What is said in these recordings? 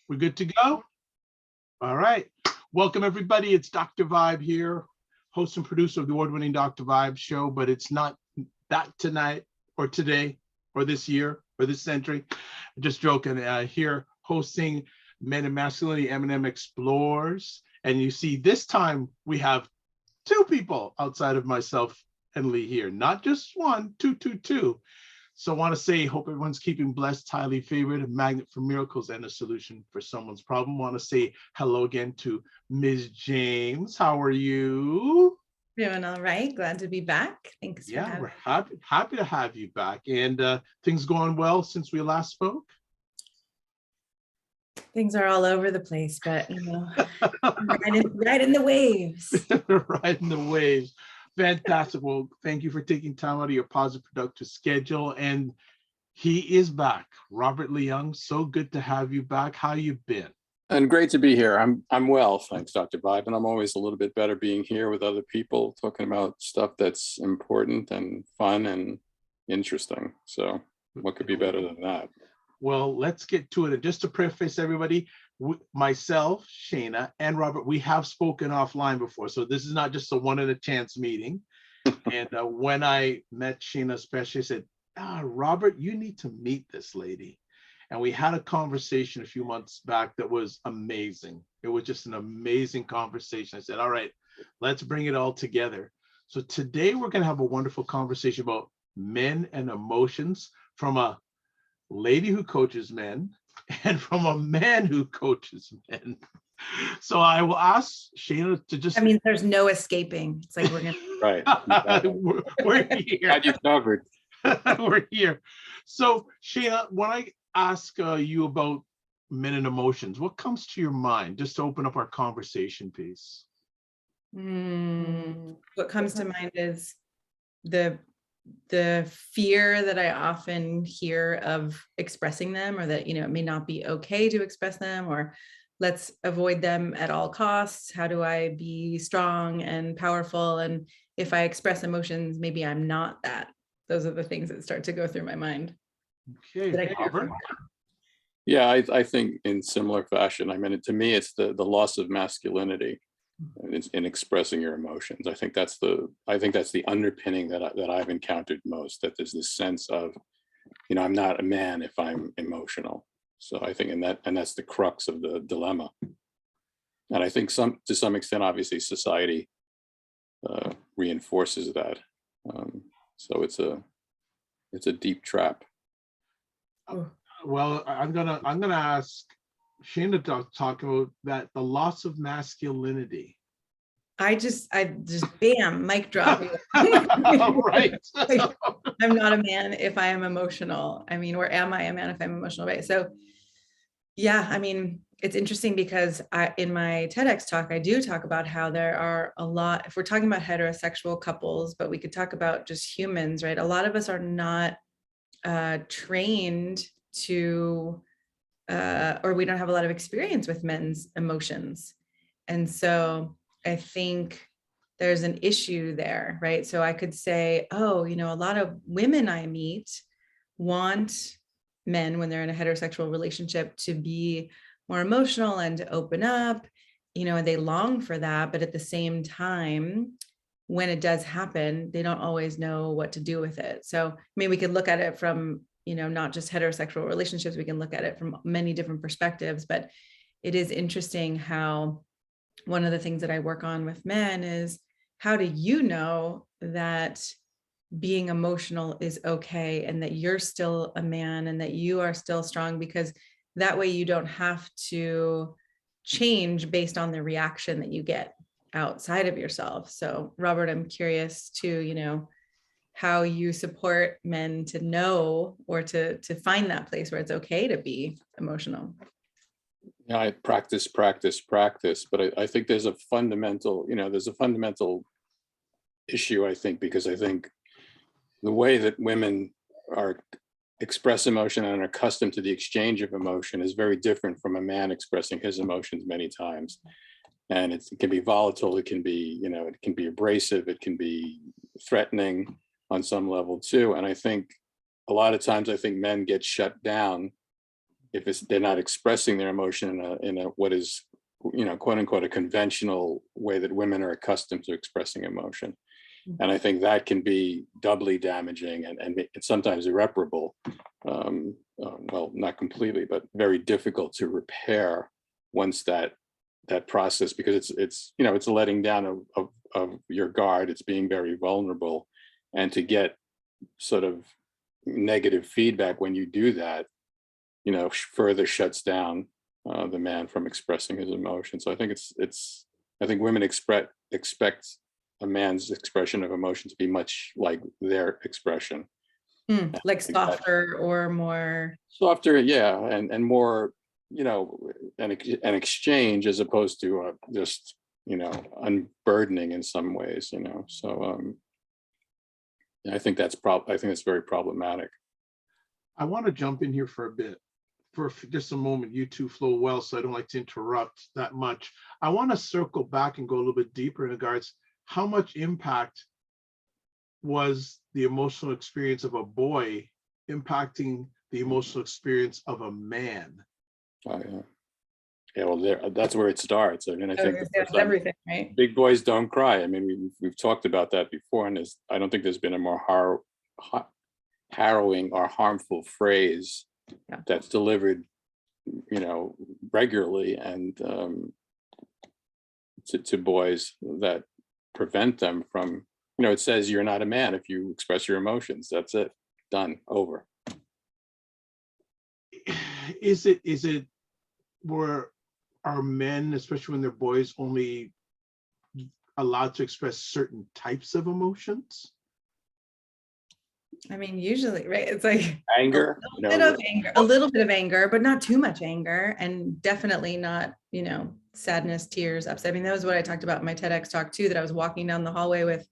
We're good to go? All right. Welcome, everybody. It's Dr. Vibe here, host and producer of the award-winning Dr. Vibe show, but it's not that tonight or today or this year or this century. I'm just joking. Here hosting Men and Masculinity M&M Explores. And you see, this time we have two people outside of myself and Lee here, not just one, two. So I want to say, hope everyone's keeping blessed, highly favored, a magnet for miracles and a solution for someone's problem. Want to say hello again to Ms. James. How are you? Doing all right. Glad to be back. Thanks. Yeah, we're happy to have you back. And things going well since we last spoke? Things are all over the place, but you know, right in the waves. Right in the waves. Fantastic. Well, thank you for taking time out of your positive, productive schedule. And he is back, Robert Leung. So good to have you back. How you been? And great to be here. I'm well, thanks, Dr. Vibe. And I'm always a little bit better being here with other people, talking about stuff that's important and fun and interesting. So what could be better than that? Well, let's get to it. And just to preface everybody, myself, Shana, and Robert, we have spoken offline before. So this is not just a one in a chance meeting. And when I met Shana especially, I said, Robert, you need to meet this lady. And we had a conversation a few months back that was amazing. It was just an amazing conversation. I said, all right, let's bring it all together. So today we're going to have a wonderful conversation about men and emotions from a lady who coaches men and from a man who coaches men. So I will ask Shana to just... I mean, there's no escaping. It's like we're going to... Right. we're here. Had you covered. We're here. So Shana, when I ask you about men and emotions, what comes to your mind, just to open up our conversation piece? What comes to mind is the fear that I often hear of expressing them, or that, you know, it may not be okay to express them, or let's avoid them at all costs. How do I be strong and powerful? And if I express emotions, maybe I'm not that. Those are the things that start to go through my mind. Okay, Robert? Yeah, I think in similar fashion. I mean, to me, it's the loss of masculinity in expressing your emotions. I think that's the underpinning that I've encountered most. That there's this sense of, you know, I'm not a man if I'm emotional. So I think and that's the crux of the dilemma. And I think to some extent, obviously, society reinforces that. So it's a deep trap. Well, I'm gonna ask Shana to talk about that, the loss of masculinity. I just bam, mic drop. Right. I'm not a man if I am emotional. I mean, or am I a man if I'm emotional? Right. So yeah, I mean, it's interesting because in my TEDx talk, I do talk about how there are a lot, if we're talking about heterosexual couples, but we could talk about just humans, right? A lot of us are not trained to, or we don't have a lot of experience with men's emotions. And so I think there's an issue there, right? So I could say, oh, you know, a lot of women I meet want men, when they're in a heterosexual relationship, to be more emotional and to open up, you know, and they long for that. But at the same time, when it does happen, they don't always know what to do with it. So I mean, we could look at it from, you know, not just heterosexual relationships, we can look at it from many different perspectives, but it is interesting how one of the things that I work on with men is, how do you know that being emotional is okay and that you're still a man and that you are still strong? Because that way you don't have to change based on the reaction that you get outside of yourself. So Robert, I'm curious to, you know, how you support men to know, or to find that place where it's okay to be emotional. Yeah, I practice, but I think there's a fundamental, issue, I think, because I think the way that women express emotion and are accustomed to the exchange of emotion is very different from a man expressing his emotions many times. And it can be volatile, it can be, it can be abrasive, it can be threatening on some level too. And I think a lot of times, I think men get shut down they're not expressing their emotion in a what is, quote unquote, a conventional way that women are accustomed to expressing emotion. And I think that can be doubly damaging and sometimes irreparable. Well, not completely, but very difficult to repair once that process, because it's it's a letting down of your guard. It's being very vulnerable, and to get sort of negative feedback when you do that, further shuts down the man from expressing his emotions. So I think I think women expect a man's expression of emotion to be much like their expression. Like softer or more Softer, yeah, and more, an exchange as opposed to just, unburdening in some ways, So I think that's very problematic. I want to jump in here for a bit, for just a moment. You two flow well, so I don't like to interrupt that much. I want to circle back and go a little bit deeper in regards how much impact was the emotional experience of a boy impacting the emotional experience of a man. Oh, yeah, well, that's where it starts. I mean, I think that's everything, right? Big boys don't cry. I mean, we've talked about that before, and I don't think there's been a more harrowing or harmful phrase that's delivered, regularly and to boys that prevent them from, it says you're not a man if you express your emotions. That's it, done, over. Is it where are men, especially when they're boys, only allowed to express certain types of emotions? I mean, usually, right? It's like anger, a little bit of anger, but not too much anger, and definitely not, sadness, tears, upset. I mean, that was what I talked about in my TEDx talk too, that I was walking down the hallway with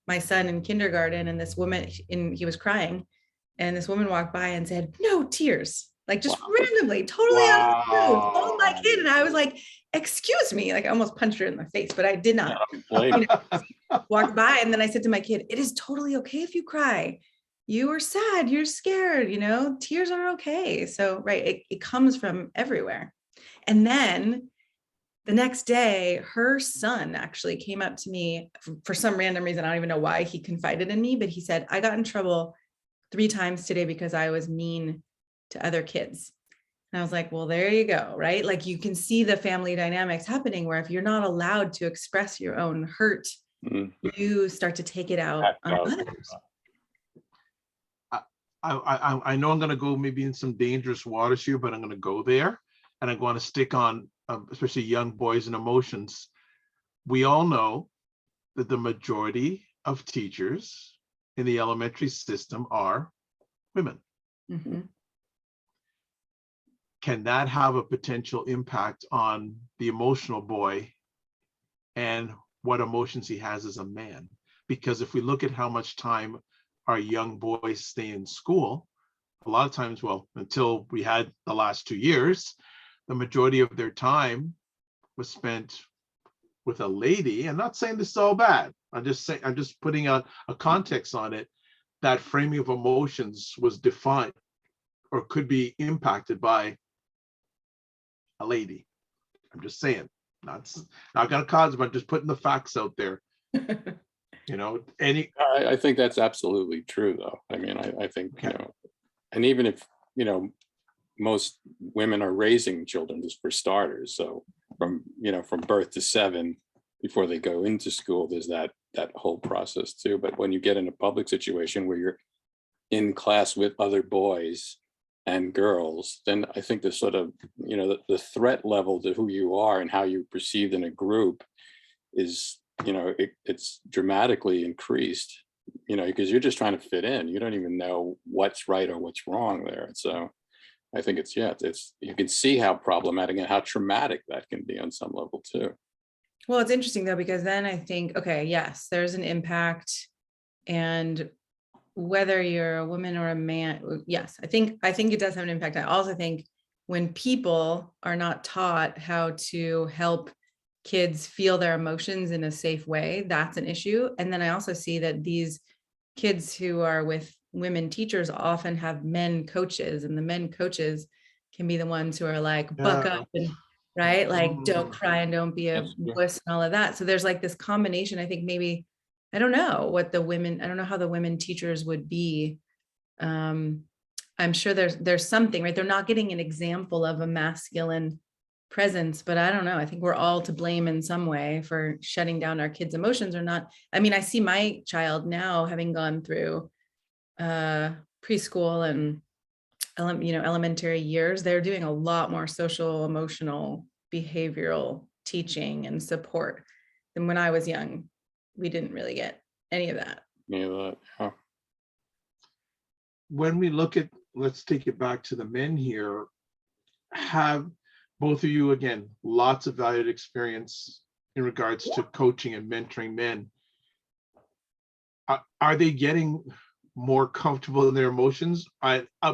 my son in kindergarten, and this woman, he was crying, and this woman walked by and said, "No tears," like just randomly, totally out of the blue, told my kid, and I was like, "Excuse me," like I almost punched her in the face, but I did not. Walked by, and then I said to my kid, "It is totally okay if you cry. You are sad, you're scared, tears are okay." So, right, it comes from everywhere. And then the next day, her son actually came up to me for some random reason. I don't even know why he confided in me, but he said, "I got in trouble 3 times today because I was mean to other kids." And I was like, well, there you go, right? Like you can see the family dynamics happening where if you're not allowed to express your own hurt, you start to take it out on others. I know I'm going to go maybe in some dangerous waters here, but I'm going to go there, and I'm going to stick on especially young boys and emotions. We all know that the majority of teachers in the elementary system are women. Mm-hmm. Can that have a potential impact on the emotional boy and what emotions he has as a man? Because if we look at how much time our young boys stay in school, a lot of times, well, until we had the last 2 years, the majority of their time was spent with a lady. I'm not saying this is all bad. I'm just putting a context on it. That framing of emotions was defined or could be impacted by a lady. I'm just saying, not gonna cause, but just putting the facts out there. I think that's absolutely true, though. I mean, I think, and even if, most women are raising children, just for starters. So from birth to 7, before they go into school, there's that whole process too. But when you get in a public situation where you're in class with other boys and girls, then I think the sort of, the threat level to who you are and how you're perceived in a group is, it's dramatically increased, because you're just trying to fit in. You don't even know what's right or what's wrong there. So I think it's you can see how problematic and how traumatic that can be on some level too. Well, it's interesting though, because then I think, okay, yes, there's an impact, and whether you're a woman or a man, yes, I think it does have an impact. I also think when people are not taught how to help kids feel their emotions in a safe way, that's an issue. And then I also see that these kids who are with women teachers often have men coaches, and the men coaches can be the ones who are like, buck Yeah. up and right, like don't Mm. cry and don't be a That's true. wuss and all of that. So there's like this combination. I think maybe, I don't know what the women, I don't know how the women teachers would be. I'm sure there's something, right? They're not getting an example of a masculine presence, but I don't know. I think we're all to blame in some way for shutting down our kids' emotions or not. I mean, I see my child now having gone through preschool and elementary years. They're doing a lot more social, emotional, behavioral teaching and support than when I was young. We didn't really get any of that. Yeah, When we look at, let's take it back to the men here, have both of you, again, lots of valued experience in regards to coaching and mentoring men. Are they getting more comfortable in their emotions?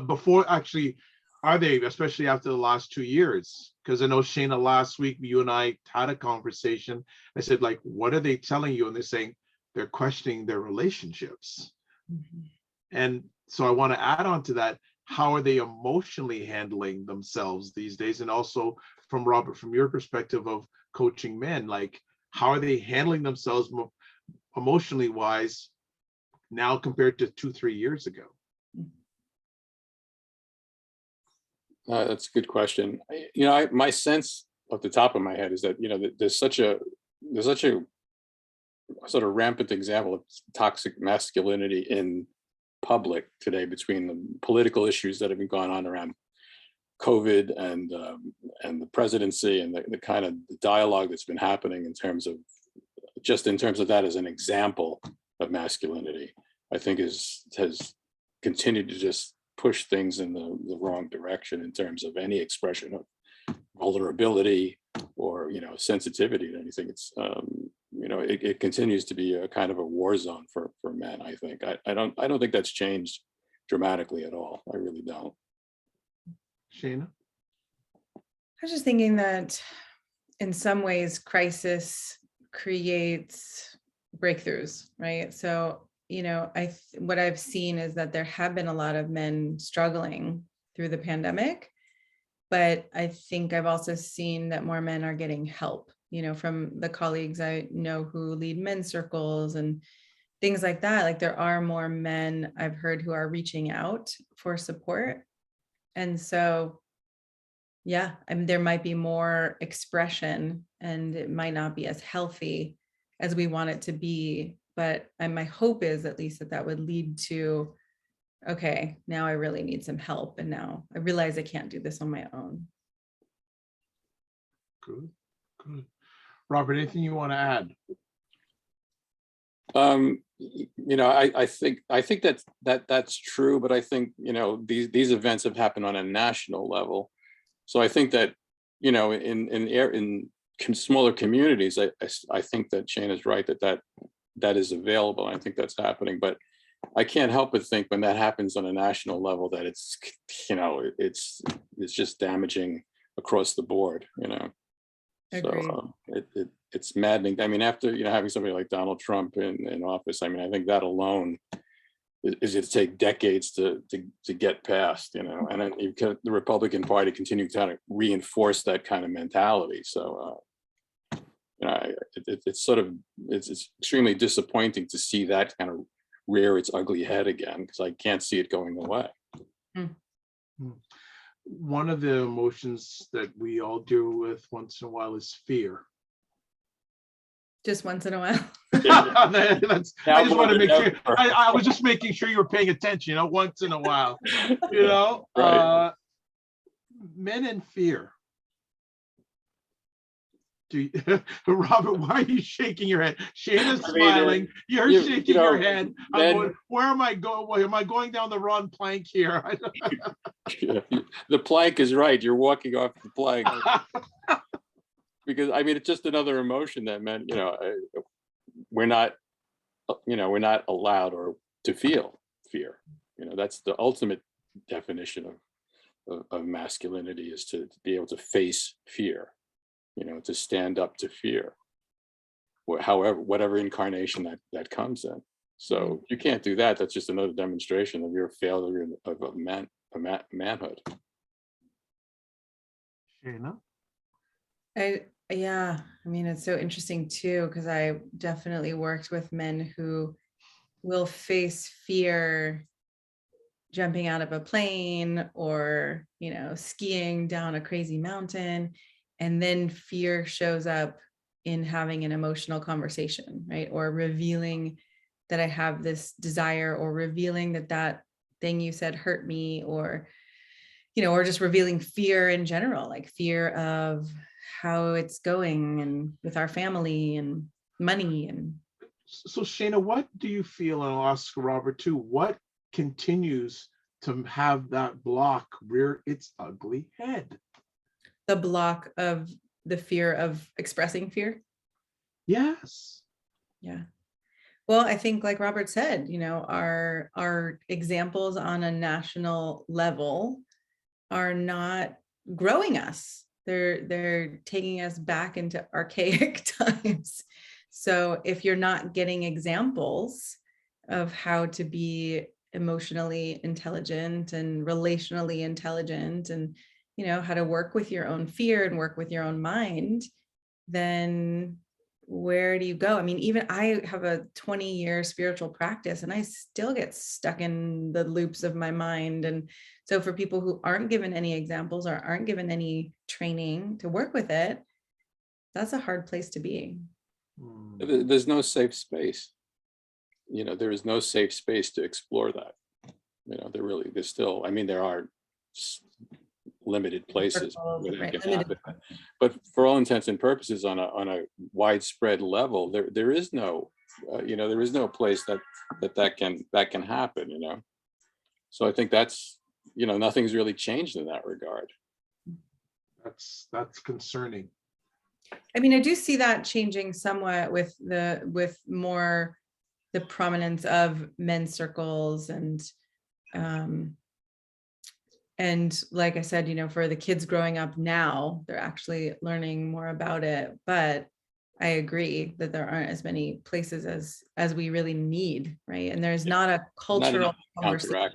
Before, actually, are they, especially after the last 2 years? Because I know, Shana, last week, you and I had a conversation. I said, like, what are they telling you? And they're saying they're questioning their relationships. Mhm. And so I want to add on to that. How are they emotionally handling themselves these days? And also from Robert, from your perspective of coaching men, like, how are they handling themselves emotionally wise now compared to 2-3 years ago? that's a good question. My sense off the top of my head is that, there's such a sort of rampant example of toxic masculinity in public today, between the political issues that have been going on around COVID and the presidency, and the kind of dialogue that's been happening in terms of that as an example of masculinity, I think has continued to just push things in the wrong direction in terms of any expression of vulnerability or sensitivity to anything. It's it continues to be a kind of a war zone for men. I think I don't think that's changed dramatically at all. I really don't. Shana? I was just thinking that in some ways crisis creates breakthroughs, right? So, what I've seen is that there have been a lot of men struggling through the pandemic, but I think I've also seen that more men are getting help, from the colleagues I know who lead men's circles and things like that. Like, there are more men I've heard who are reaching out for support. And so, yeah, I mean, there might be more expression and it might not be as healthy as we want it to be. But my hope is at least that would lead to, okay, now I really need some help. And now I realize I can't do this on my own. Good. Robert, anything you want to add? I think that's true, but I think these events have happened on a national level, so I think that in smaller communities, I think that Shana's right that is available. I think that's happening, but I can't help but think when that happens on a national level that it's just damaging across the board. Agreed. So it's maddening. I mean, after having somebody like Donald Trump in office, I mean, I think that alone is going to take decades to get past. And then the Republican Party continue to kind of reinforce that kind of mentality. So it's extremely disappointing to see that kind of rear its ugly head again, because I can't see it going away. One of the emotions that we all deal with once in a while is fear. Just once in a while. I just want to make sure. I was just making sure you were paying attention. Once in a while. Right. Men in fear. Robert, why are you shaking your head? Shana's smiling. You're shaking your head. I'm going, where am I going? Am I going down the wrong plank here? The plank is right. You're walking off the plank. Because I mean, it's just another emotion that men, we're not allowed to feel fear. That's the ultimate definition of masculinity, is to be able to face fear. To stand up to fear, whatever incarnation that comes in. So you can't do that. That's just another demonstration of your failure of manhood. Shana? Yeah, I mean, it's so interesting too, because I definitely worked with men who will face fear jumping out of a plane or, skiing down a crazy mountain. And then fear shows up in having an emotional conversation, right? Or revealing that I have this desire, or revealing that thing you said hurt me, or just revealing fear in general, like fear of how it's going and with our family and money. And So Shana, what do you feel, and I'll ask Robert too, what continues to have that block rear its ugly head? the block of the fear of expressing fear. Yes. Yeah. Well, I think like Robert said, our examples on a national level are not growing us. They're taking us back into archaic times. So if you're not getting examples of how to be emotionally intelligent and relationally intelligent, and how to work with your own fear and work with your own mind, then where do you go? I mean, even I have a 20-year spiritual practice and I still get stuck in the loops of my mind. And so for people who aren't given any examples or aren't given any training to work with it, that's a hard place to be. There's no safe space. There is no safe space to explore that. There's still, I mean, there are limited places where that Right, can happen. But for all intents and purposes, on a widespread level, there is no, there is no place that can happen. So I think that's, nothing's really changed in that regard. That's concerning. I mean, I do see that changing somewhat with more the prominence of men's circles and like I said, for the kids growing up now, they're actually learning more about it. But I agree that there aren't as many places as we really need, right? And there's not a cultural conversation.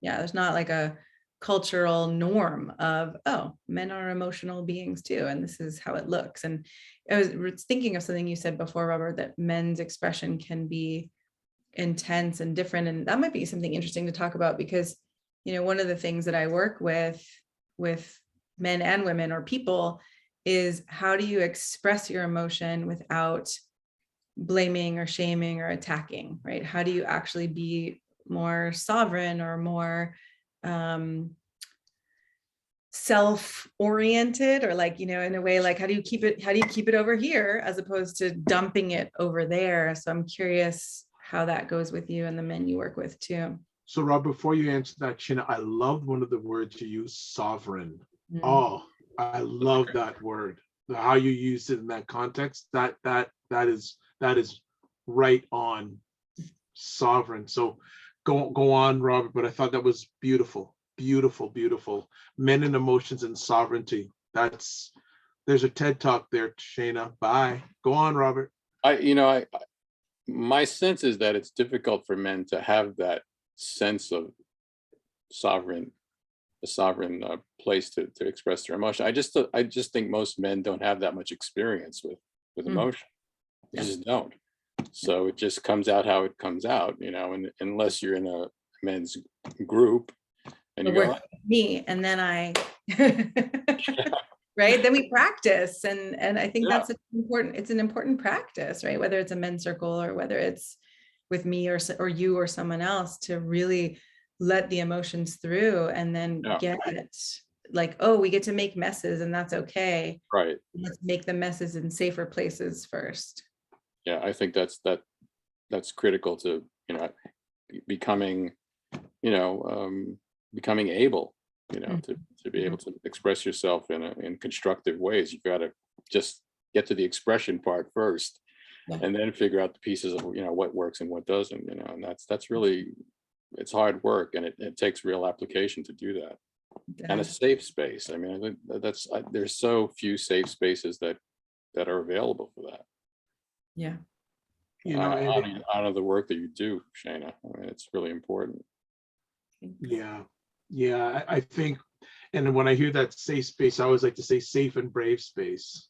Yeah, there's not like a cultural norm of, oh, men are emotional beings too, and this is how it looks. And I was thinking of something you said before, Robert, that men's expression can be intense and different, and that might be something interesting to talk about, because one of the things that I work with men and women or people is, how do you express your emotion without blaming or shaming or attacking, right? How do you actually be more sovereign or more self-oriented, or like, in a way, like, how do you keep it over here as opposed to dumping it over there? So I'm curious how that goes with you and the men you work with too. So Rob, before you answer that, Shana, I loved one of the words you used, sovereign. Mm. Oh, I love that word. How you used it in that context, that is right on, sovereign. So go on, Robert, but I thought that was beautiful. Men and emotions and sovereignty. There's a TED talk there, Shana. Bye. Go on, Robert. My sense is that it's difficult for men to have that sense of a sovereign place to express their emotion. I just think most men don't have that much experience with emotion. They just don't. So it just comes out how it comes out, and unless you're in a men's group and you go, me, and then I right, then we practice, and I think that's it's an important practice, right? Whether it's a men's circle or whether it's with me or you or someone else, to really let the emotions through, and then get it, like, oh, we get to make messes, and that's okay. Right. Let's make the messes in safer places first. Yeah, I think that's critical to becoming able to be able to express yourself in constructive ways. You've got to just get to the expression part first, and then figure out the pieces of what works and what doesn't. And that's really, it's hard work, and it takes real application to do that. And a safe space. I mean, I think there's so few safe spaces that are available for that. Yeah. Out of the work that you do, Shana. I mean, it's really important. Yeah, I think, And when I hear that safe space, I always like to say safe and brave space.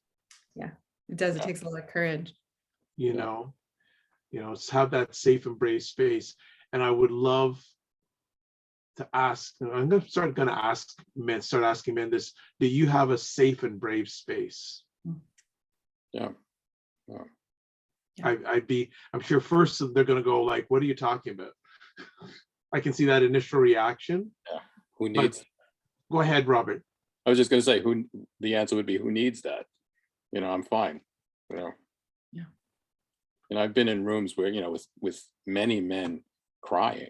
Yeah, it does. It takes a lot of courage. You know, it's have that safe and brave space. And I would love to ask, I'm going to start asking men this: do you have a safe and brave space? Yeah. I'm sure first they're going to go like, what are you talking about? I can see that initial reaction. Yeah. Who needs? Go ahead, Robert. I was just going to say, the answer would be, who needs that? I'm fine. Yeah. And I've been in rooms where, with many men crying,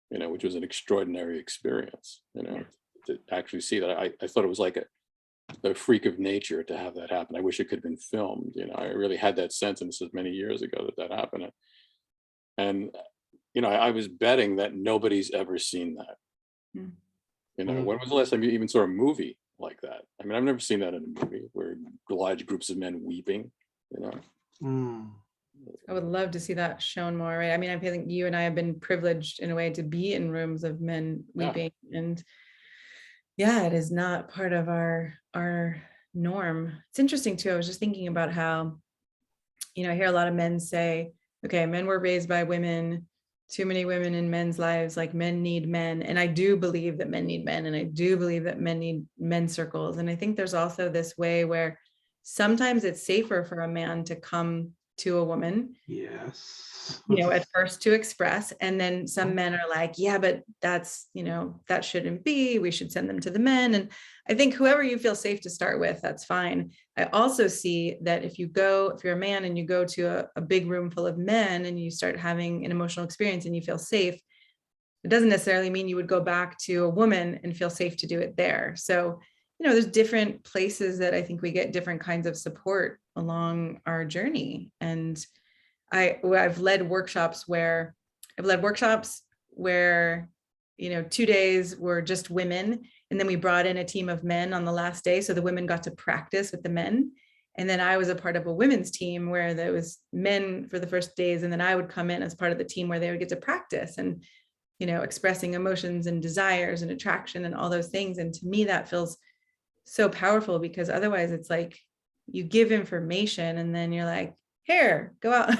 which was an extraordinary experience, to actually see that. I thought it was like a freak of nature to have that happen. I wish it could have been filmed. I really had that sense, and this was many years ago that happened. And, I was betting that nobody's ever seen that. Mm. When was the last time you even saw a movie like that? I mean, I've never seen that in a movie where large groups of men weeping, I would love to see that shown more, right? I mean, I feel like you and I have been privileged in a way to be in rooms of men weeping, and it is not part of our norm. It's interesting too. I was just thinking about how, I hear a lot of men say, okay, men were raised by women, too many women in men's lives, like men need men. And I do believe that men need men, and I do believe that men need men's circles. And I think there's also this way where sometimes it's safer for a man to come to a woman, yes, at first to express, and then some men are like, yeah, but that's, that shouldn't be, we should send them to the men. And I think whoever you feel safe to start with, that's fine. I also see that if you're a man and you go to a big room full of men and you start having an emotional experience and you feel safe, it doesn't necessarily mean you would go back to a woman and feel safe to do it there. So there's different places that I think we get different kinds of support along our journey. And I've led workshops where 2 days were just women. And then we brought in a team of men on the last day. So the women got to practice with the men. And then I was a part of a women's team where there was men for the first days. And then I would come in as part of the team where they would get to practice and, expressing emotions and desires and attraction and all those things. And to me, that feels so powerful, because otherwise it's like you give information and then you're like, here, go out,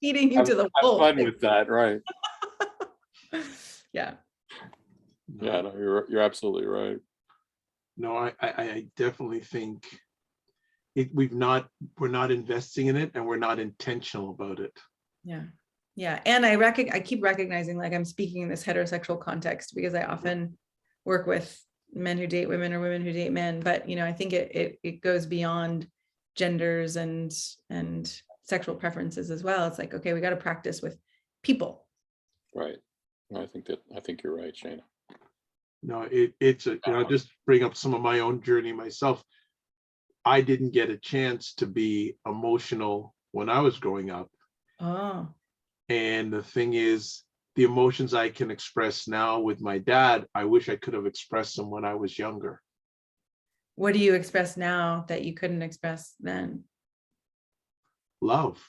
feeding you to the wolf. Have fun with that, right? Yeah. Yeah, no, you're absolutely right. No, I definitely think we're not investing in it, and we're not intentional about it. Yeah. And I keep recognizing, like, I'm speaking in this heterosexual context because I often work with men who date women or women who date men, but I think it goes beyond genders and sexual preferences as well. It's like, okay, we got to practice with people. Right. I think you're right, Shana. No, it's just bring up some of my own journey myself. I didn't get a chance to be emotional when I was growing up. Oh. And the thing is, the emotions I can express now with my dad, I wish I could have expressed them when I was younger. What do you express now that you couldn't express then? Love.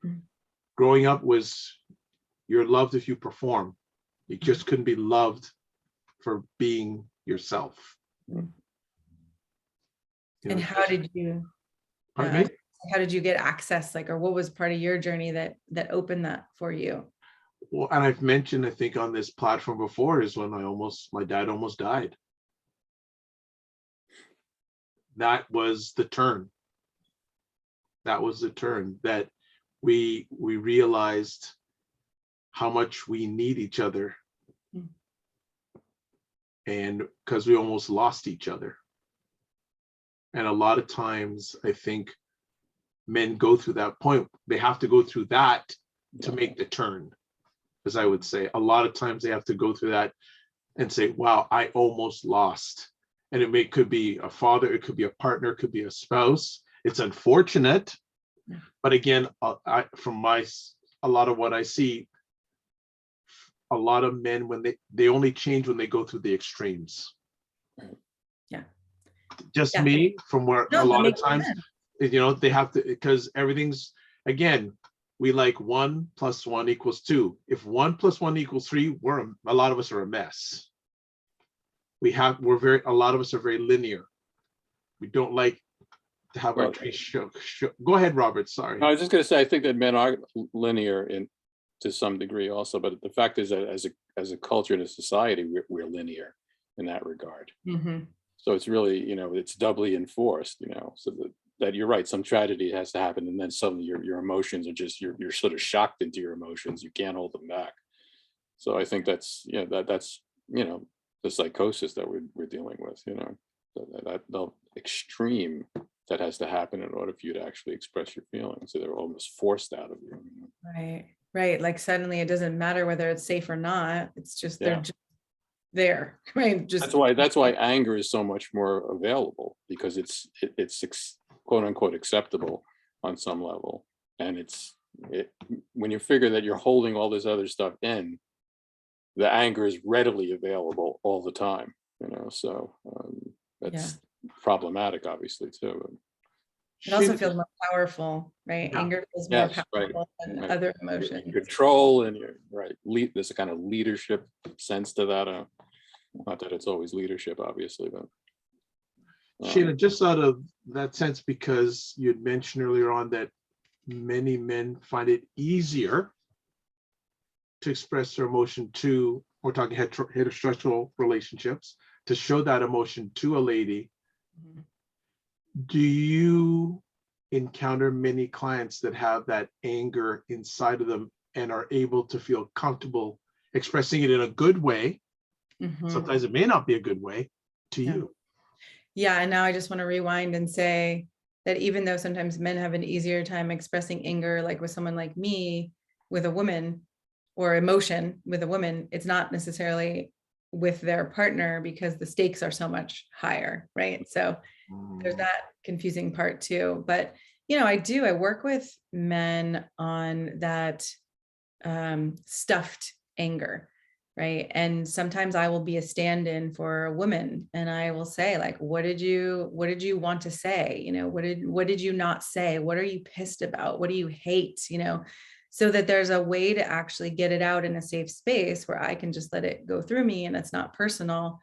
Mm. Growing up was, you're loved if you perform. You just couldn't be loved for being yourself. Mm. And how did you? Pardon me? How did you get access, or what was part of your journey that opened that for you? Well, and I've mentioned, I think on this platform before, is when my dad almost died. That was the turn. That we realized how much we need each other. Mm. And because we almost lost each other. And a lot of times, I think men go through that point. They have to go through that to make the turn, as I would say. A lot of times they have to go through that and say, wow, I almost lost. And could be a father, it could be a partner, it could be a spouse. It's unfortunate. But again, from a lot of what I see, a lot of men, when they only change when they go through the extremes. Yeah. Just me, from where a lot of times, sense. they have to, because everything's, again, we like 1 + 1 = 2. If 1 + 1 = 3, a lot of us are a mess. A lot of us are very linear. We don't like to have our trees shook. Go ahead, Robert. Sorry. I was just going to say, I think that men are linear to some degree also, but the fact is that as a culture and a society, we're linear in that regard. Mm-hmm. So it's really, it's doubly enforced, so that you're right, some tragedy has to happen, and then suddenly your emotions are just, you're sort of shocked into your emotions. You can't hold them back. So I think that's the psychosis that we're dealing with, that the extreme that has to happen in order for you to actually express your feelings. So they're almost forced out of you. Right. Like suddenly it doesn't matter whether it's safe or not. It's just, they're just there, right? Just that's why anger is so much more available, because it's quote unquote acceptable on some level. And when you figure that you're holding all this other stuff in, the anger is readily available all the time, so that's problematic, obviously, too. It also feels more powerful, right? Yeah. Anger feels more powerful than other You're emotions. in control, and you're right. There's a kind of leadership sense to that. Not that it's always leadership, obviously, but Shana, just out of that sense, because you'd mentioned earlier on that many men find it easier to express their emotion to, we're talking heterosexual relationships, to show that emotion to a lady. Mhm. Do you encounter many clients that have that anger inside of them and are able to feel comfortable expressing it in a good way? Mhm. Sometimes it may not be a good way to you. Yeah, and now I just want to rewind and say that even though sometimes men have an easier time expressing anger, like with someone like me, with a woman, or emotion with a woman, it's not necessarily with their partner, because the stakes are so much higher, right? So there's that confusing part too. But I work with men on that stuffed anger, right? And sometimes I will be a stand-in for a woman, and I will say, like, what did you want to say? What did you not say? What are you pissed about? What do you hate? So that there's a way to actually get it out in a safe space where I can just let it go through me and it's not personal.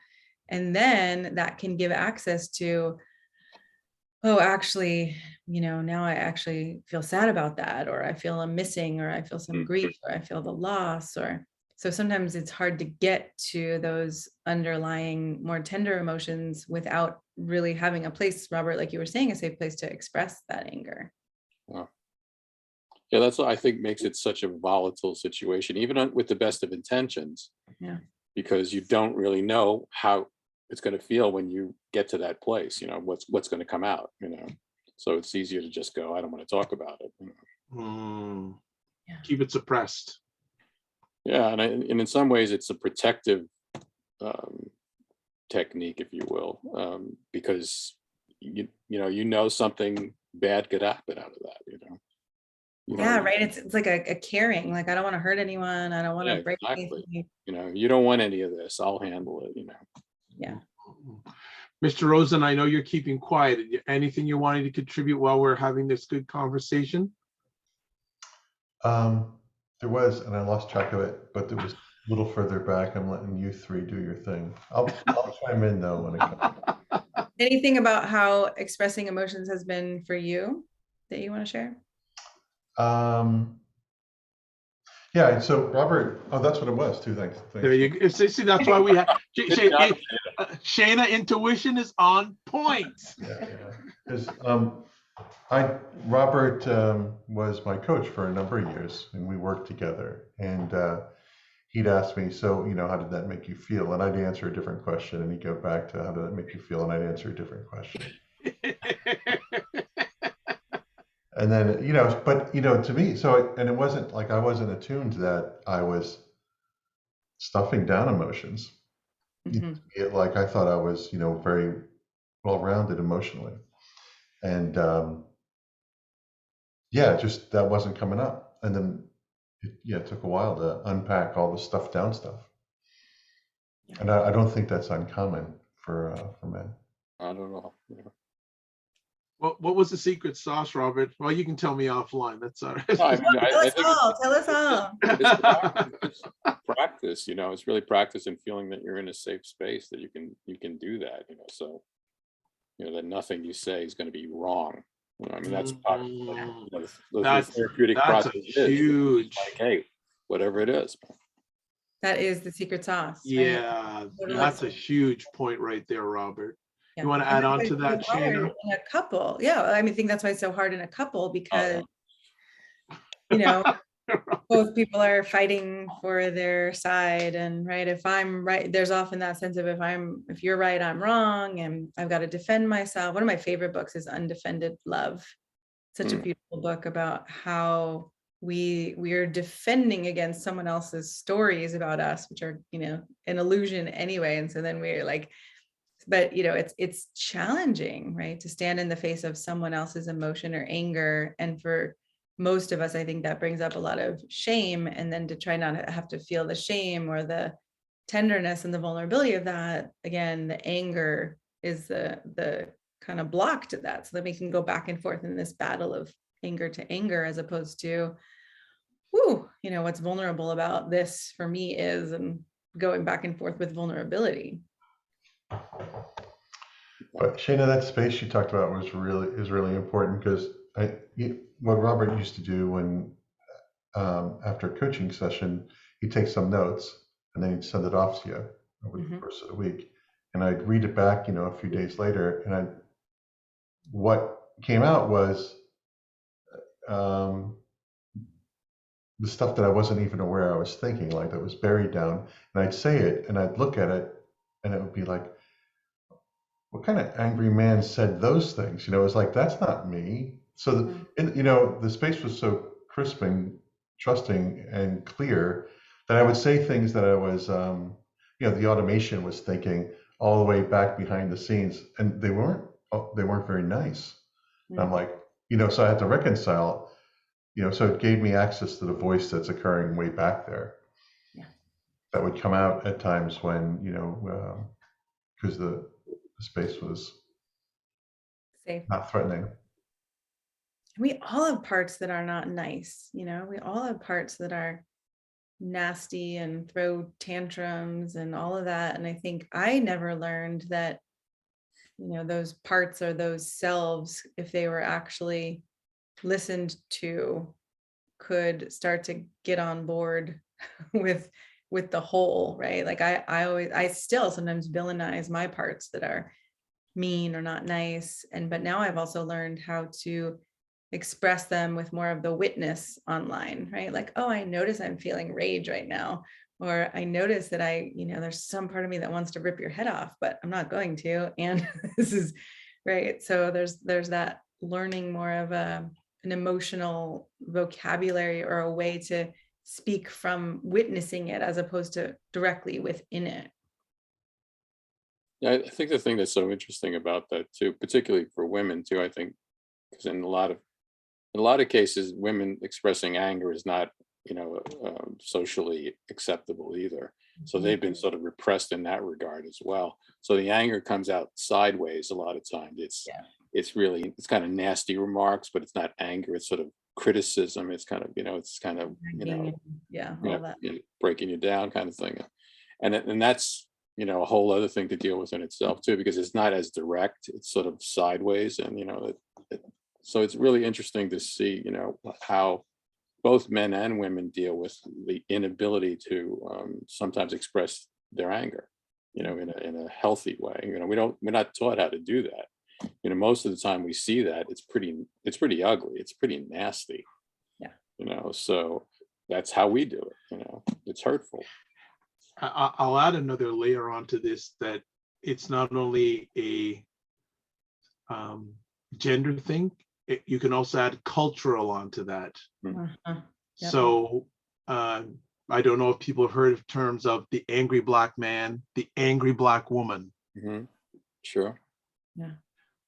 And then that can give access to, oh, actually, now I actually feel sad about that, or I feel a missing, or I feel some grief, or I feel the loss, so sometimes it's hard to get to those underlying more tender emotions without really having a place, Robert, like you were saying, a safe place to express that anger. Wow. Yeah, that's what I think makes it such a volatile situation, even with the best of intentions. Yeah. Because you don't really know how it's going to feel when you get to that place, what's going to come out, so it's easier to just go, I don't want to talk about it. Yeah. Keep it suppressed. Yeah, and in some ways it's a protective technique, if you will, because something bad could happen out of that. Yeah, right. It's like a caring, like, I don't want to hurt anyone. I don't want to break anything. You don't want any of this. I'll handle it. Yeah. Mr. Rosen, I know you're keeping quiet. Anything you wanted to contribute while we're having this good conversation? There was, and I lost track of it, but it was a little further back. I'm letting you three do your thing. I'll chime in though when it comes. Anything about how expressing emotions has been for you that you want to share? Yeah, so Robert, that's what it was too. Thanks. There you go. See, that's why we have Shana intuition is on point. Yeah. Because Robert was my coach for a number of years, and we worked together. And he'd ask me, so how did that make you feel? And I'd answer a different question, and he'd go back to, how did that make you feel? And I'd answer a different question. And then, but, to me, and it wasn't like I wasn't attuned to that. I was stuffing down emotions. Mm-hmm. Like I thought I was, very well-rounded emotionally. And just that wasn't coming up. And then, it took a while to unpack all the stuffed down stuff. Yeah. And I don't think that's uncommon for men. I don't know. What was the secret sauce, Robert? Well, you can tell me offline. That's all No, I right. mean, Tell I us think all. Tell us all. it's practice, it's practice, it's really practice and feeling that you're in a safe space, that you can do that, so, that nothing you say is going to be wrong. I mean, that's part of the That's therapeutic a process huge, like, hey, whatever it is. That is the secret sauce, right? yeah, Totally. that's a huge point right there, Robert. Yeah. You want to And add that's on why to it's that, so hard Shana? in a couple. Yeah, I mean, I think that's why it's so hard in a couple, because both people are fighting for their side, and right, if I'm right, there's often that sense of if you're right, I'm wrong, and I've got to defend myself. One of my favorite books is Undefended Love. Such a beautiful book about how we are defending against someone else's stories about us, which are an illusion anyway. And so then we're like, but it's challenging, right, to stand in the face of someone else's emotion or anger. And for most of us, I think that brings up a lot of shame, and then to try not to have to feel the shame or the tenderness and the vulnerability of that. Again, the anger is the kind of block to that, so that we can go back and forth in this battle of anger to anger, as opposed to, what's vulnerable about this for me is, and going back and forth with vulnerability. But Shana, that space you talked about is really important, because what Robert used to do when after a coaching session, he'd take some notes and then he'd send it off to you over the course of the week, and I'd read it back, a few days later, and what came out was the stuff that I wasn't even aware I was thinking, like, that was buried down, and I'd say it and I'd look at it and it would be like, what kind of angry man said those things? It was like, that's not me. So, the space was so crisp and trusting and clear that I would say things that I was, the automation was thinking all the way back behind the scenes, and they weren't very nice. And I'm like, so I had to reconcile, so it gave me access to the voice that's occurring way back there. Yeah. That would come out at times when, because the space was Safe. not threatening. We all have parts that are not nice, we all have parts that are nasty and throw tantrums and all of that. And I think I never learned that, those parts or those selves, if they were actually listened to, could start to get on board with the whole, right? Like I still sometimes villainize my parts that are mean or not nice. But now I've also learned how to express them with more of the witness online, right? Like, oh, I notice I'm feeling rage right now, or I notice that there's some part of me that wants to rip your head off, but I'm not going to. And this is right. So there's that learning more of an emotional vocabulary, or a way to speak from witnessing it as opposed to directly within it. Yeah, I think the thing that's so interesting about that too, particularly for women too, I think, because in a lot of cases, women expressing anger is not, socially acceptable either. So they've been sort of repressed in that regard as well. So the anger comes out sideways a lot of times. It's kind of nasty remarks, but it's not anger. It's sort of criticism. It's kind of, all that. breaking you down kind of thing. And that's, a whole other thing to deal with in itself too, because it's not as direct. It's sort of sideways, and so it's really interesting to see, how both men and women deal with the inability to sometimes express their anger, in a healthy way. We're not taught how to do that. Most of the time we see that it's pretty ugly. It's pretty nasty. Yeah. So that's how we do it. It's hurtful. I'll add another layer onto this, that it's not only a gender thing, you can also add cultural onto that. Yep. So I don't know if people have heard of terms of the angry Black man, the angry Black woman. Sure. Yeah.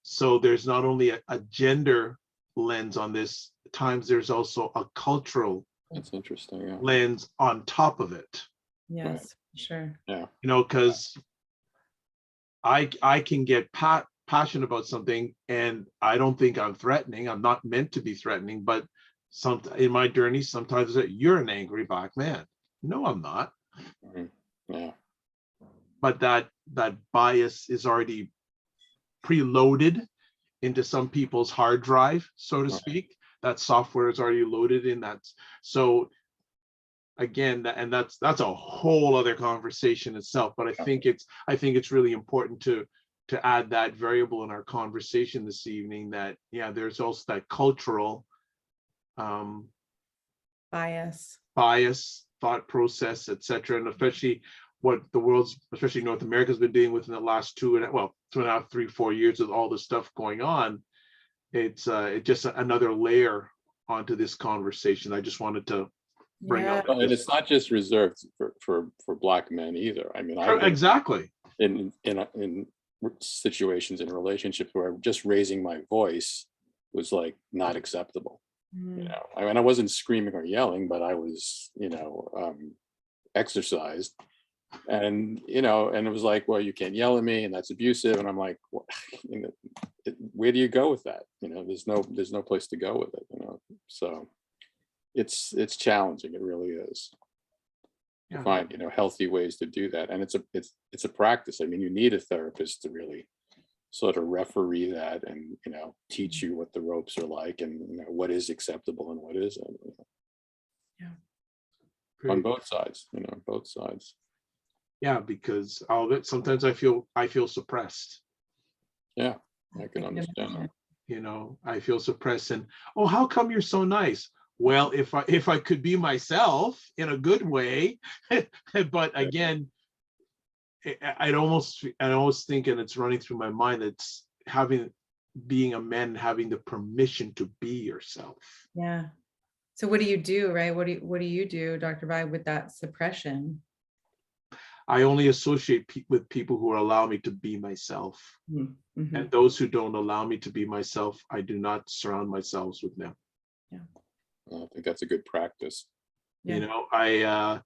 So there's not only a gender lens on this, at times there's also a cultural That's interesting. Yeah. lens on top of it. Yes, Right. sure. Yeah. Because I can get passionate about something, and I don't think I'm threatening. I'm not meant to be threatening, but in my journey, sometimes I say, you're an angry black man. No, I'm not. Yeah. But that bias is already preloaded into some people's hard drive, so to speak. That software is already loaded in that. So again, and that's a whole other conversation itself. But I think it's really important to add that variable in our conversation this evening, that there's also that cultural bias, thought process, etc. And especially what the world's, especially North America, has been dealing with in the last 2.5, 3, 4 years with all the stuff going on. It's just another layer onto this conversation. I just wanted to bring up. And it's not just reserved for black men either. I mean, exactly in situations in relationships where just raising my voice was like not acceptable. You know, I mean, I wasn't screaming or yelling, but I was, exercised. And, and it was like, well, you can't yell at me, and that's abusive. And I'm like, well, where do you go with that? There's no place to go with it, so it's challenging. It really is. To find, healthy ways to do that. And it's a practice. I mean, you need a therapist to really sort of referee that and, teach you what the ropes are like, and, what is acceptable and what isn't. On both sides, both sides. Yeah, because all of it, sometimes I feel suppressed. Yeah, I can understand that. I feel suppressed, and how come you're so nice? Well, if I could be myself in a good way, but again, I'd almost think, and it's running through my mind, it's being a man, having the permission to be yourself. Yeah. So what do you do, right? What do you do, Dr. Bai, with that suppression? I only associate with people who allow me to be myself. Mm-hmm. And those who don't allow me to be myself, I do not surround myself with them. Yeah. I think that's a good practice. I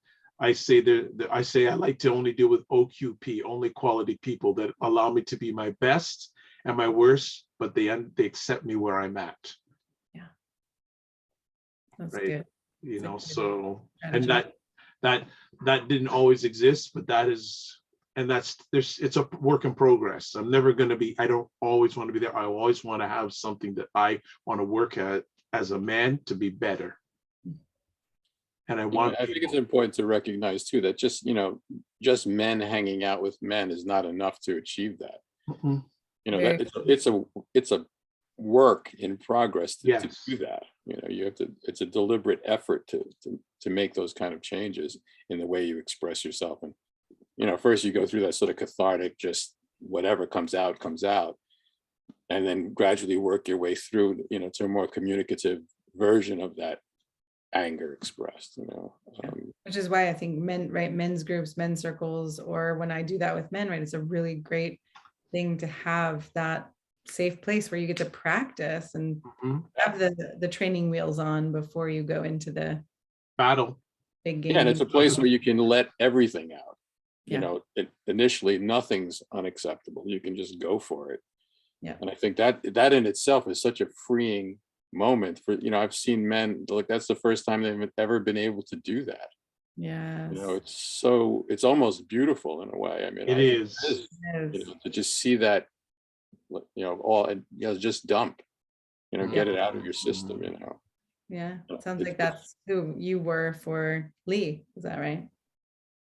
say I like to only deal with OQP, only quality people that allow me to be my best and my worst, but they accept me where I'm at. Yeah. That's right. good. So, and strategy. that didn't always exist, but it's a work in progress. I'm never going to be, I don't always want to be there. I always want to have something that I want to work at as a man to be better. And I think it's important to recognize too that just men hanging out with men is not enough to achieve that. Mm-hmm. It's a work in progress to do that. You have to. It's a deliberate effort to make those kind of changes in the way you express yourself. And first you go through that sort of cathartic, just whatever comes out, and then gradually work your way through, to a more communicative version of that anger expressed. Which is why I think men's groups, men's circles, or when I do that with men, it's a really great thing to have that safe place where you get to practice and have the training wheels on before you go into the battle. Big game. Yeah, and it's a place where you can let everything out. Initially nothing's unacceptable. You can just go for it. Yeah. And I think that in itself is such a freeing moment for, I've seen men, like that's the first time they've ever been able to do that. Yeah. It's almost beautiful in a way. I mean, it is. To just see that, all and just dump, get it out of your system, Yeah, it sounds like that's who you were for Lee. Is that right?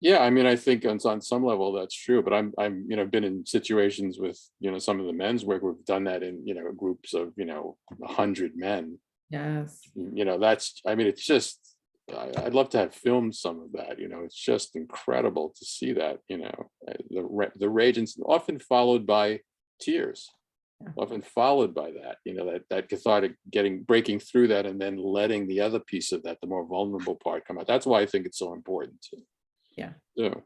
Yeah, I mean, I think on some level that's true, but I'm been in situations with some of the men's work. We've done that in groups of 100 men. Yes. It's just I'd love to have filmed some of that. It's just incredible to see that. The rage, and often followed by tears. Yeah. Often followed by that. That cathartic breaking through that, and then letting the other piece of that, the more vulnerable part, come out. That's why I think it's so important to. Yeah. So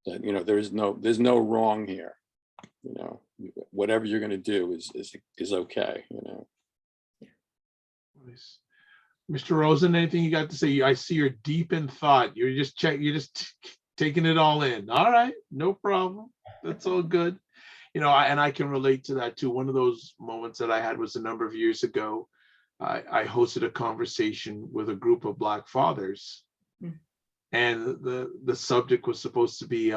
that there's no wrong here. Whatever you're going to do is okay. Yeah. Nice. Mr. Rosen, anything you got to say? I see you're deep in thought. You're just taking it all in. All right, no problem. That's all good. and I can relate to that too. One of those moments that I had was a number of years ago. I hosted a conversation with a group of Black fathers, and the subject was supposed to be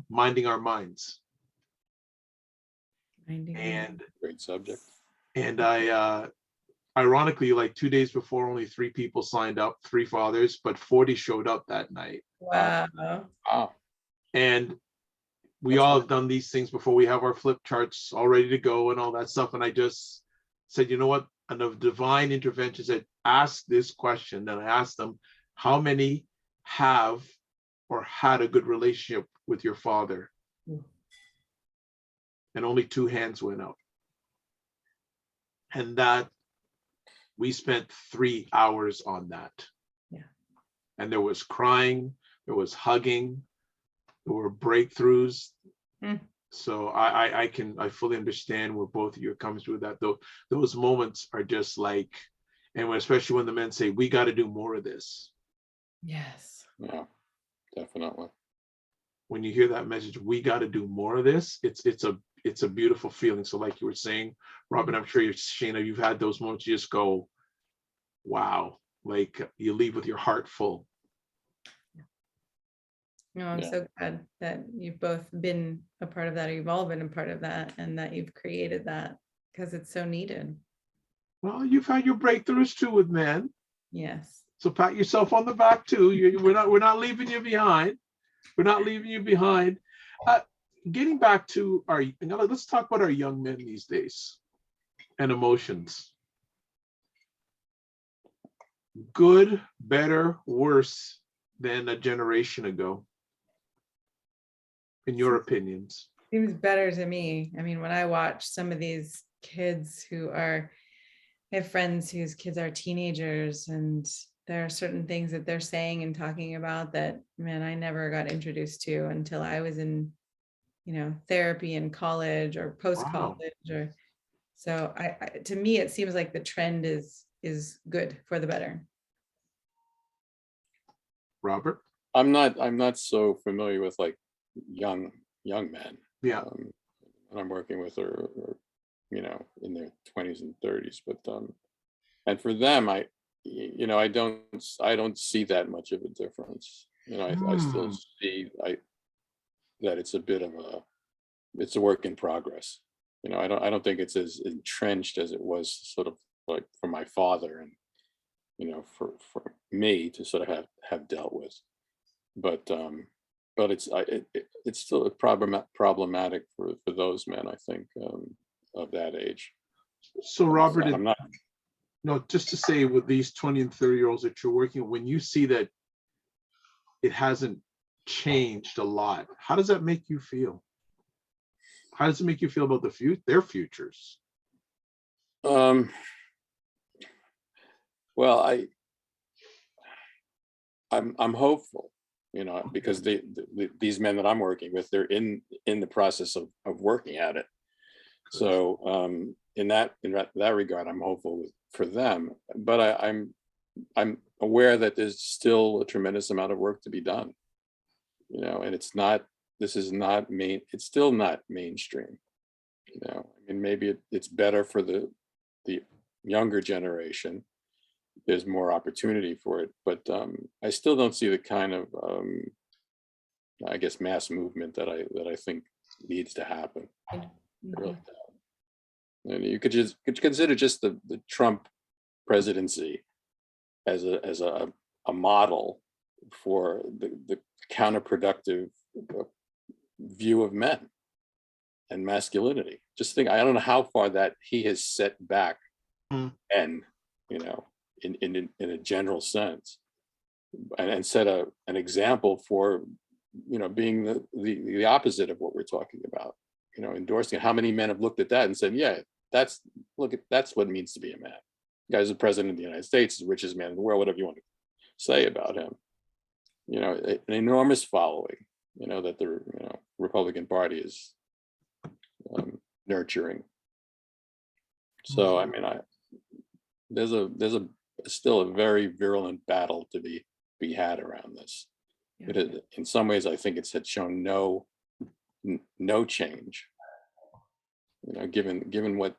minding our minds. And Great subject. And I, ironically, like 2 days before, only 3 people signed up, 3 fathers, but 40 showed up that night. Wow. Wow. And we That's all nice. have done these things before. We have our flip charts all ready to go and all that stuff. And I just said, you know what? And the divine intervention said, ask this question. And I asked them, how many have or had a good relationship with your father? And only 2 hands went up. And that we spent 3 hours on that. Yeah. And there was crying, there was hugging, there were breakthroughs. So I fully understand where both of you are coming through that. Though those moments are just like, and especially when the men say, we got to do more of this. Yes. Yeah, definitely. When you hear that message, we got to do more of this, it's a beautiful feeling. So like you were saying, Robin, I'm sure Shana, you've had those moments, you just go, wow, like you leave with your heart full. No, I'm so glad that you've both been a part of that, or you've all been a part of that, and that you've created that, because it's so needed. Well, you've had your breakthroughs too with men. Yes. So pat yourself on the back too. We're not leaving you behind. We're not leaving you behind. Getting back to let's talk about our young men these days and emotions. Good, better, worse than a generation ago, in your opinions? Seems better to me. I mean, when I watch some of these kids I have friends whose kids are teenagers, and there are certain things that they're saying and talking about that, man, I never got introduced to until I was in, therapy in college or post-college. Or so to me, it seems like the trend is good for the better. Robert? I'm not so familiar with like young men. Yeah. When I'm working with are in their 20s and 30s, but and for them, I don't see that much of a difference. I still see that it's a bit of it's a work in progress. I don't think it's as entrenched as it was sort of like for my father and for me to sort of have dealt with. But it's still problematic for those men, I think, of that age. So Robert, I'm not. No, just to say, with these 20 and 30-year-olds that you're working with, when you see that it hasn't changed a lot, how does that make you feel? How does it make you feel about their futures? Well, I'm hopeful, because these men that I'm working with, they're in the process of working at it. So in that regard, I'm hopeful for them. But I'm aware that there's still a tremendous amount of work to be done. And it's still not mainstream. I mean, maybe it's better for the younger generation. There's more opportunity for it, but I still don't see the kind of I guess mass movement that I think needs to happen. Really. And you could consider just the Trump presidency as a model for the counterproductive view of men and masculinity. Just think, I don't know how far that he has set back men, in a general sense, and set an example for being the opposite of what we're talking about. Endorsing it. How many men have looked at that and said, yeah, that's what it means to be a man. The guy's the president of the United States, the richest man in the world, whatever you want to say about him. An enormous following, that the Republican Party is nurturing. So I mean, there's still a very virulent battle to be had around this. In some ways, I think it's had shown no change. given what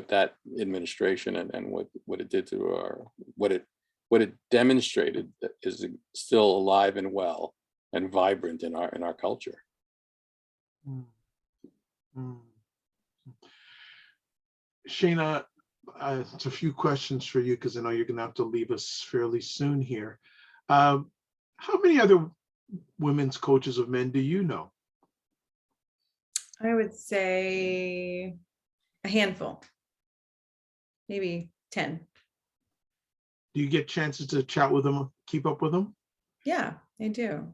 that administration and what it did to what it demonstrated that is still alive and well and vibrant in our culture. Mm. Mm. Shana, it's a few questions for you because I know you're going to have to leave us fairly soon here. How many other women's coaches of men do you know? I would say a handful, maybe 10. Do you get chances to chat with them, keep up with them? Yeah, I do.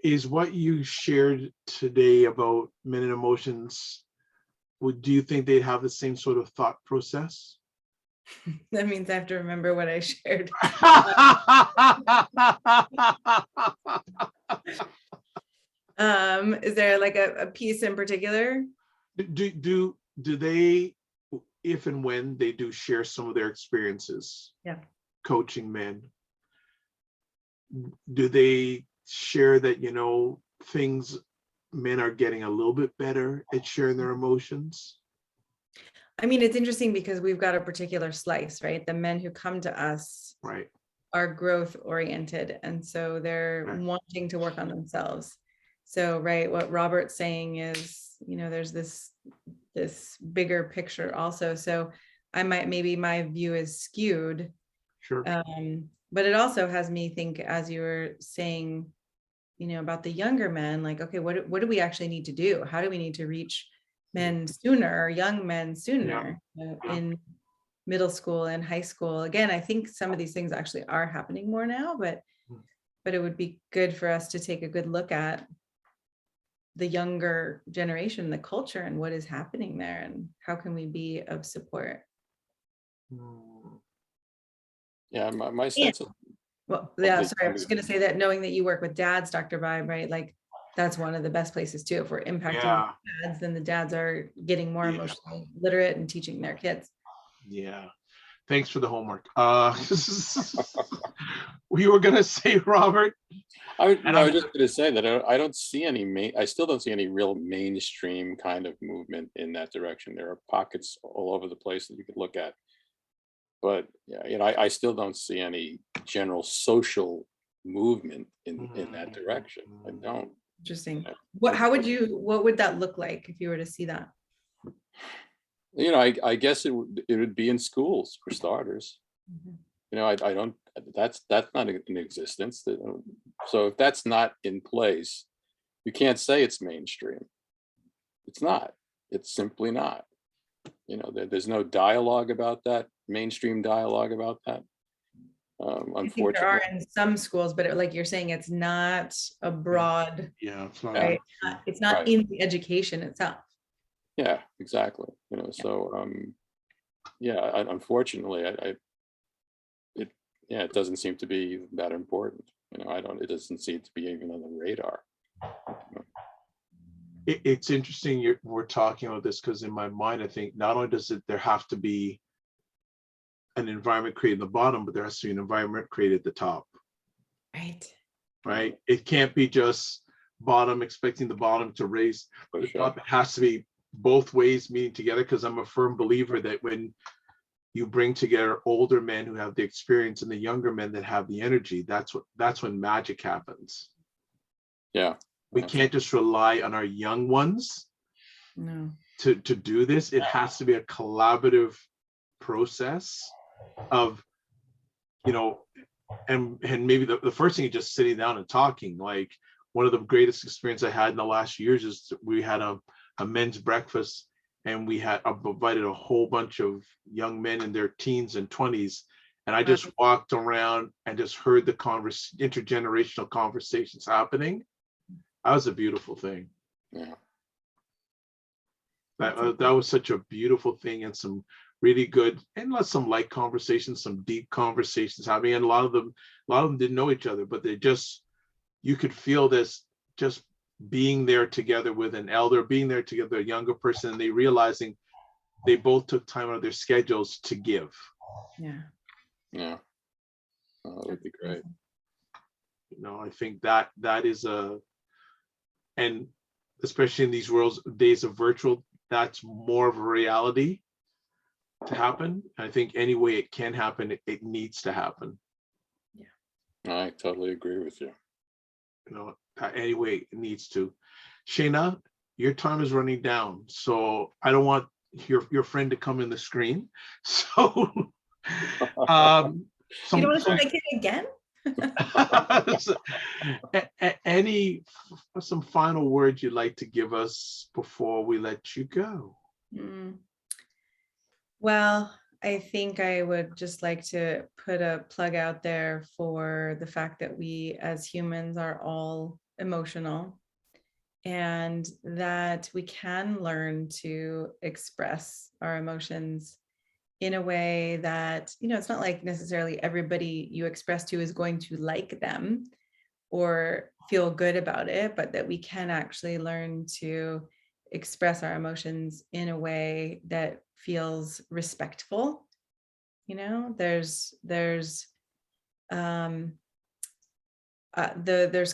Is what you shared today about men and emotions, do you think they'd have the same sort of thought process? That means I have to remember what I shared. Is there like a piece in particular? Do they, if and when they do share some of their experiences, Yeah. coaching men, do they share that, things, men are getting a little bit better at sharing their emotions? I mean, it's interesting because we've got a particular slice, right? The men who come to us Right. are growth oriented. And so they're Right. wanting to work on themselves. So, right, what Robert's saying is, there's this bigger picture also. So maybe my view is skewed. Sure. But it also has me think, as you were saying, about the younger men, like, okay, what do we actually need to do? How do we need to reach men sooner, or young men sooner, in middle school and high school? Again, I think some of these things actually are happening more now, but it would be good for us to take a good look at the younger generation, the culture, and what is happening there, and how can we be of support. Yeah, my sense of Well, yeah, sorry, I was younger- going to say that, knowing that you work with dads, Dr. Vibe, right? Like, that's one of the best places too. If we're impacting dads, then the dads are getting more emotionally literate and teaching their kids. Yeah. Thanks for the homework. You were gonna say, Robert? I was just going to say that I don't see I still don't see any real mainstream kind of movement in that direction. There are pockets all over the place that you could look at, but I still don't see any general social movement in that direction. I don't. Interesting. What would that look like if you were to see that? I guess it would be in schools for starters. I don't, that's not in existence. So if that's not in place, you can't say it's mainstream. It's not. It's simply not. There's no dialogue about that, mainstream dialogue about that. I think there are Unfortunately. in some schools, but like you're saying, it's not a broad, Yeah, it's not. right? It's not Right. in the education itself. Yeah, exactly. So unfortunately, it doesn't seem to be that important. It doesn't seem to be even on the radar. It's interesting we're talking about this, because in my mind, I think not only does there have to be an environment created at the bottom, but there has to be an environment created at the top. Right. It can't be just bottom expecting the bottom to raise the top. It has to be both ways meeting together, because I'm a firm believer that when you bring together older men who have the experience and the younger men that have the energy, that's when magic happens. Yeah. We can't just rely on our young ones to do this. It has to be a collaborative process of, and maybe the first thing is just sitting down and talking. Like, one of the greatest experience I had in the last years is we had a men's breakfast, and we had invited a whole bunch of young men in their teens and 20s. And I just walked around and just heard the intergenerational conversations happening. That was a beautiful thing. Yeah. That was such a beautiful thing, and some really good, and some light conversations, some deep conversations happening. And a lot of them didn't know each other, but you could feel this just being there together with an elder, being there together, a younger person, and they realizing they both took time out of their schedules to give. Yeah. That would be great. I think that is and especially in these days of virtual, that's more of a reality to happen. I think any way it can happen, it needs to happen. I totally agree with you. You know, any way it needs to. Shana, your time is running down, so I don't want your friend to come in the screen. So, You don't want to see my kid again? some final words you'd like to give us before we let you go? Well, I think I would just like to put a plug out there for the fact that we as humans are all emotional, and that we can learn to express our emotions in a way that, you know, it's not like necessarily everybody you express to is going to like them or feel good about it, but that we can actually learn to express our emotions in a way that feels respectful. You know, there's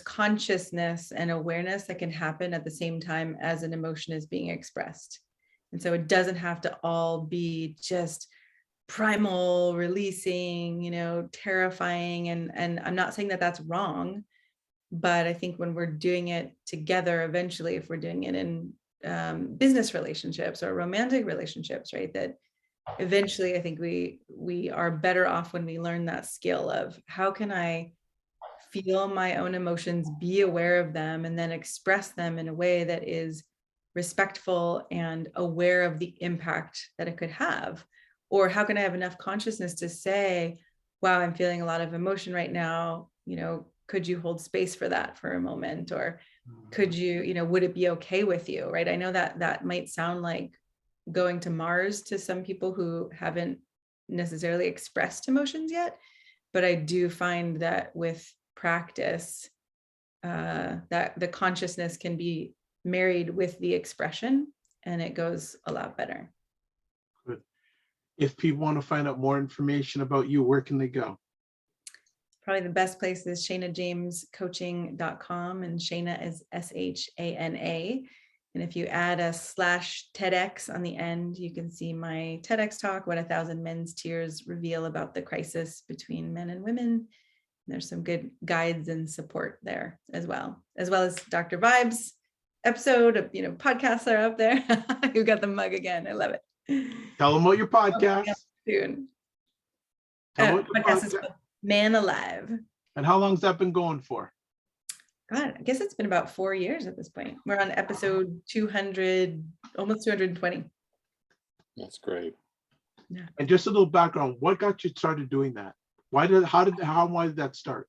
consciousness and awareness that can happen at the same time as an emotion is being expressed. And so it doesn't have to all be just primal releasing, you know, terrifying. And I'm not saying that that's wrong, but I think when we're doing it together, eventually, if we're doing it in business relationships or romantic relationships, right, that eventually I think we are better off when we learn that skill of how can I feel my own emotions, be aware of them, and then express them in a way that is respectful and aware of the impact that it could have. Or how can I have enough consciousness to say, wow, I'm feeling a lot of emotion right now, you know, could you hold space for that for a moment? Or could you, you know, would it be okay with you, right? I know that that might sound like going to Mars to some people who haven't necessarily expressed emotions yet, but I do find that with practice, that the consciousness can be married with the expression, and it goes a lot better. Good. If people want to find out more information about you, where can they go? Probably the best place is shanajamescoaching.com, and Shana is SHANA. And if you add a /TEDx on the end, you can see my TEDx talk, What 1,000 Men's Tears Reveal About the Crisis Between Men and Women. There's some good guides and support there as well as Dr. Vibes episode, you know, podcasts are up there. You got the mug again. I love it. Tell them about your podcast. Soon. Podcast is called Man Alive. And how long's that been going for? God, I guess it's been about 4 years at this point. We're on episode 200, almost 220. That's great. Yeah. And just a little background, what got you started doing that? Why did that start?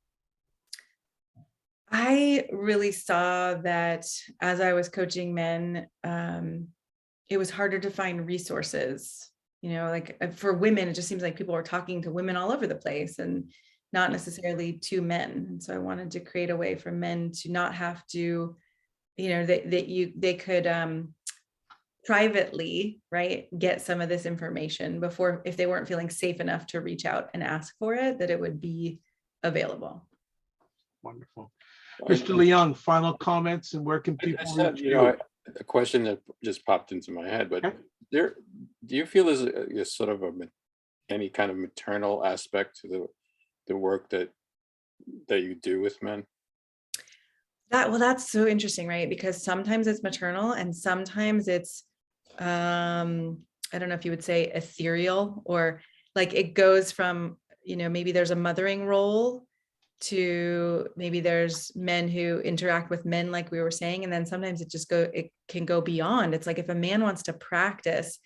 I really saw that as I was coaching men, it was harder to find resources. You know, like for women, it just seems like people were talking to women all over the place and not necessarily to men. And so I wanted to create a way for men to not have to, you know, they could privately, right, get some of this information before, if they weren't feeling safe enough to reach out and ask for it, that it would be available. Wonderful. Mr. Leung, final comments, and where can people reach you? A question that just popped into my head, but do you feel there's a sort of any kind of maternal aspect to the work that you do with men? That's so interesting, right? Because sometimes it's maternal and sometimes it's, I don't know if you would say ethereal, or like it goes from, you know, maybe there's a mothering role to maybe there's men who interact with men, like we were saying, and then sometimes it can go beyond. It's like if a man wants to practice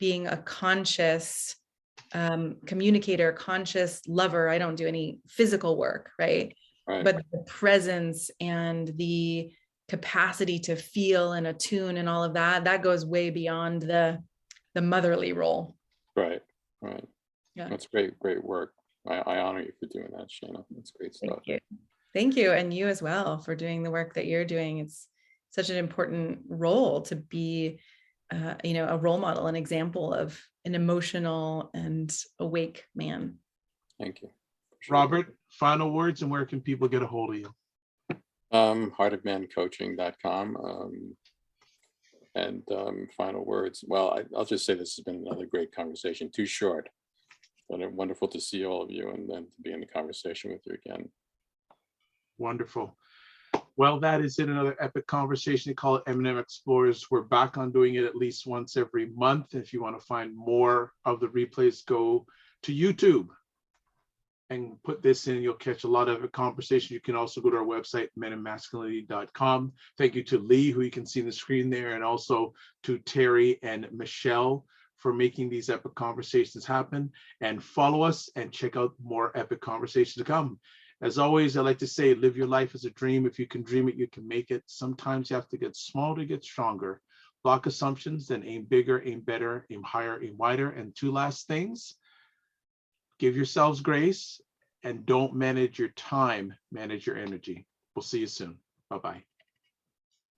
being a conscious communicator, conscious lover, I don't do any physical work, right? But the presence and the capacity to feel and attune and all of that goes way beyond the motherly role. Right. Yeah. That's great work. I honor you for doing that, Shana. That's great stuff. Thank you. And you as well for doing the work that you're doing. It's such an important role to be, you know, a role model, an example of an emotional and awake man. Thank you. Robert, final words, and where can people get a hold of you? Heartofmancoaching.com. And final words. Well, I'll just say this has been another great conversation. Too short, but wonderful to see all of you and then to be in the conversation with you again. Wonderful. Well, that is it. Another epic conversation. They call it M&M Explorers. We're back on doing it at least once every month. If you want to find more of the replays, go to YouTube and put this in. You'll catch a lot of a conversation. You can also go to our website, menandmasculinity.com. Thank you to Lee, who you can see on the screen there, and also to Terry and Michelle for making these epic conversations happen. And follow us and check out more epic conversations to come. As always, I like to say, live your life as a dream. If you can dream it, you can make it. Sometimes you have to get small to get stronger. Block assumptions, then aim bigger, aim better, aim higher, aim wider. And two last things. Give yourselves grace and don't manage your time, manage your energy. We'll see you soon. Bye-bye.